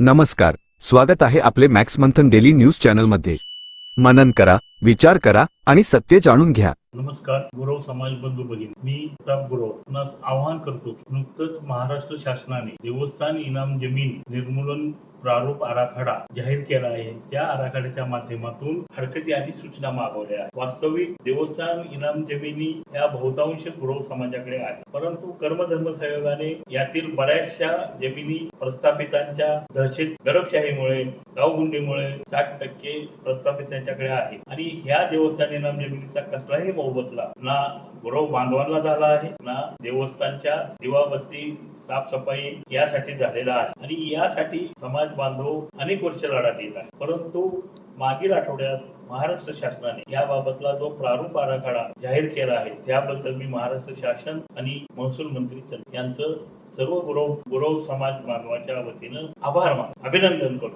नमस्कार, स्वागत आहे आपले मॅक्स मंथन डेली न्यूज चॅनलमध्ये। मनन करा, विचार करा आणि सत्य जाणून घ्या। नमस्कार गुरव समाज बंधू भगिनी, मी प्रताप गुरव आपणास आवाहन करतो की नुकतंच महाराष्ट्र शासनाने देवस्थान इनाम जमीन निर्मूलन प्रारूप आराखडा जाहीर केला आहे। त्या आराखड्याच्या माध्यमातून हरकती आणि सूचना मागवल्या आहेत। वास्तविक देवस्थान इनाम जमिनी या बहुतांश गुरव समाजाकडे आहे, परंतु कर्मधर्म संयोगाने यातील बऱ्याचशा जमिनी प्रस्थापितांच्या दडपशाहीमुळे गावगुंडीमुळे 60% प्रस्थापितांच्याकडे आहे आणि ह्या देवस्थान इनाम जमिनीचा कसलाही मोबदला ना गुरव बांधवांना झाला आहे, ना देवस्थानच्या दिवाबत्ती साफसफाई यासाठी झालेला आहे आणि यासाठी समाज बांधव अनेक वर्ष लढा देत आहे। परंतु मागील आठवड्यात महाराष्ट्र शासनाने याबाबतला जो प्रारूप आराखडा जाहीर केला आहे, त्याबद्दल मी महाराष्ट्र शासन आणि महसूल मंत्री यांचं सर्व गुरव समाज बांधवाच्या वतीनं अभिनंदन करतो।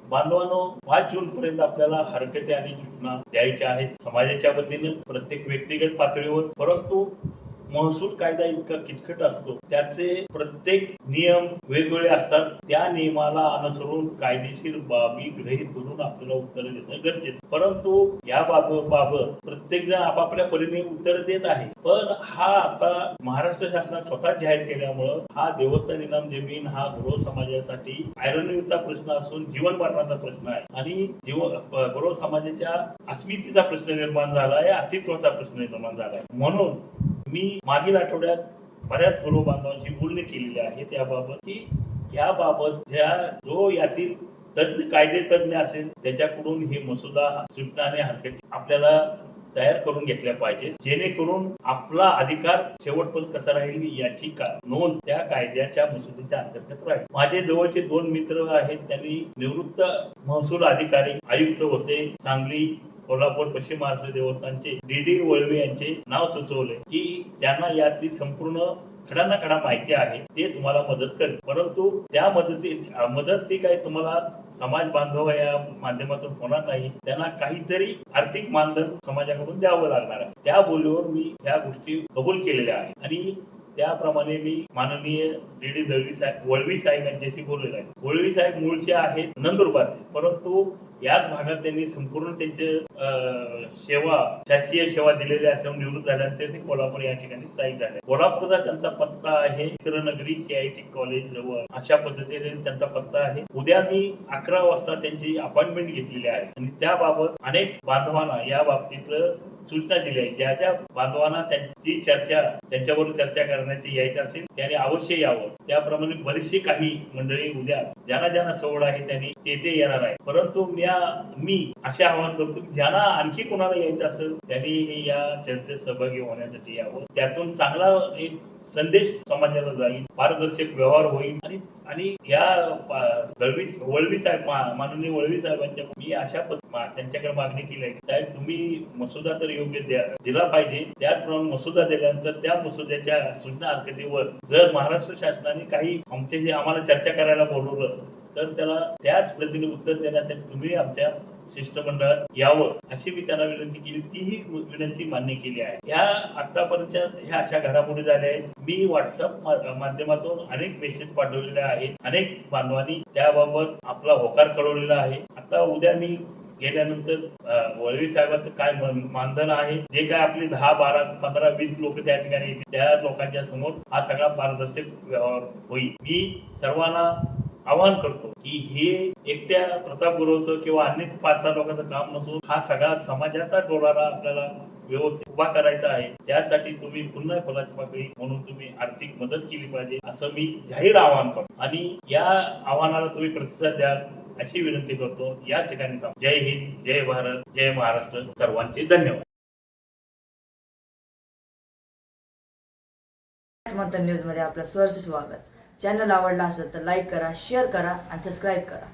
बांधवांनो, 5 जून पर्यंत आपल्याला हरकती आणि सूचना द्यायच्या आहेत समाजाच्या वतीनं, प्रत्येक व्यक्तिगत पातळीवर। परंतु महसूल कायदा इतका किचकट असतो, त्याचे प्रत्येक नियम वेगवेगळे असतात। त्या नियमाला अनुसरून कायदेशीर बाबी गृहीत धरून आपल्याला उत्तर देणं गरजेचं। परंतु या बाबत प्रत्येक जण आपापल्या परीने उत्तर देत आहे। पण हा आता महाराष्ट्र शासनाने स्वतः जाहीर केल्यामुळं हा देवस्थान इनाम जमीन हा गुरव समाजासाठी ऐरणीचा प्रश्न असून जीवन मरणाचा प्रश्न आहे आणि गुरव समाजाच्या अस्मितेचा प्रश्न निर्माण झाला आहे, अस्तित्वाचा प्रश्न निर्माण झाला आहे। म्हणून मी मागील आठवड्यात बऱ्याच गुरव बांधवांशी बोलणी केलेली आहे त्याबाबत की याबाबत जो यातील कायदे तज्ञ असेल त्याच्याकडून हे मसुदा सूचना आणि हरकती आपल्याला तयार करून घेतल्या पाहिजे, जेणेकरून आपला अधिकार शेवटपर्यंत कसा राहील याची नोंद त्या कायद्याच्या मसुद्याच्या अंतर्गत राहील। माझे जवळचे 2 मित्र आहेत, त्यांनी निवृत्त महसूल अधिकारी आयुक्त होते सांगली कोल्हापूर पश्चिम महाराष्ट्र देवस्थानचे डी वळवे यांचे नाव सुचवले की त्यांना यातली संपूर्ण खडा माहिती आहे, ते तुम्हाला मदत करतील। परंतु त्या मदत ती काही तुम्हाला समाज बांधव या माध्यमातून होणार नाही, त्यांना काहीतरी आर्थिक मानधन समाजाकडून द्यावं लागणार आहे। त्या बोलीवर मी ह्या गोष्टी कबूल केलेल्या आहेत आणि त्याप्रमाणे मी माननीय डी वळवी साहेब यांच्याशी बोललेलो आहे। वळवी साहेब मूळचे आहेत नंदुरबारचे, परंतु याच भागात त्यांनी संपूर्ण त्यांचे शासकीय सेवा दिलेल्या असल्यामुळे निवृत्त झाल्यानंतर ते कोल्हापूर या ठिकाणी स्थायिक झाले। कोल्हापूरचा त्यांचा पत्ता आहे चित्रनगरी KIT कॉलेज जवळ, अशा पद्धतीने त्यांचा पत्ता आहे। उद्या मी 11 वाजता त्यांची अपॉइंटमेंट घेतलेली आहे आणि त्याबाबत अनेक बांधवांना या बाबतीत सूचना दिल्या आहे। ज्या ज्या बांधवांना त्यांच्याबरोबर चर्चा करण्याची यायचं असेल त्याने अवश्य यावं। त्याप्रमाणे बरीचशी काही मंडळी उद्या ज्यांना सवड आहे त्यांनी तेथे येणार आहे। परंतु मी असे आवाहन करतो की ज्यांना आणखी कोणाला यायचं असेल त्यांनी या चर्चेत सहभागी होण्यासाठी यावं। त्यातून चांगला एक संदेश समाजाला जाईल, पारदर्शक व्यवहार होईल आणि या वळवी साहेब माननीय वळवी साहेबांच्या मी अशा त्यांच्याकडे मागणी केली आहे, साहेब तुम्ही मसुदा तर योग्य दिला पाहिजे। त्याचप्रमाणे मसुदा दिल्यानंतर त्या मसुद्याच्या सूचना हरकतीवर जर महाराष्ट्र शासनाने काही आमच्याशी आम्हाला चर्चा करायला बोलवलं तर त्याला त्याच पद्धतीने उत्तर देण्यासाठी तुम्ही आमच्या शिष्टमंडळात यावं अशी मी त्यांना विनंती केली। तीही विनंती मान्य केली आहे। या आतापर्यंतच्या ह्या अशा घडामोडी झाल्या आहेत। मी व्हॉट्सअप माध्यमातून अनेक मेसेज पाठवलेले आहेत, अनेक बांधवांनी त्याबाबत आपला होकार कळवलेला आहे। आता उद्या मी गेल्यानंतर वळवी साहेबांचं काय मानधन आहे, जे काय आपले 10, 12, 15, 20 लोक त्या ठिकाणी येतील त्या लोकांच्या समोर हा सगळा पारदर्शक व्यवहार होईल। मी सर्वांना आवाहन करतो की हे एकट्या प्रताप गुरवचं किंवा अन्य 5-6 लोकांचं काम नसून हा सगळा समाजाचा डोलारा आपल्याला व्यवस्थित उभा करायचा आहे। त्यासाठी तुम्ही पुन्हा फुलाची पाकळी म्हणून तुम्ही आर्थिक मदत केली पाहिजे असं मी जाहीर आवाहन करतो आणि या आव्हानाला तुम्ही प्रतिसाद द्या अशी विनंती करतो। या ठिकाणी जय हिंद, जय भारत, जय महाराष्ट्र, सर्वांचे धन्यवाद। मंथन न्यूज मध्ये आपलं सहर्ष स्वागत। चॅनल आवडला असेल तर लाईक करा, शेअर करा आणि सबस्क्राईब करा।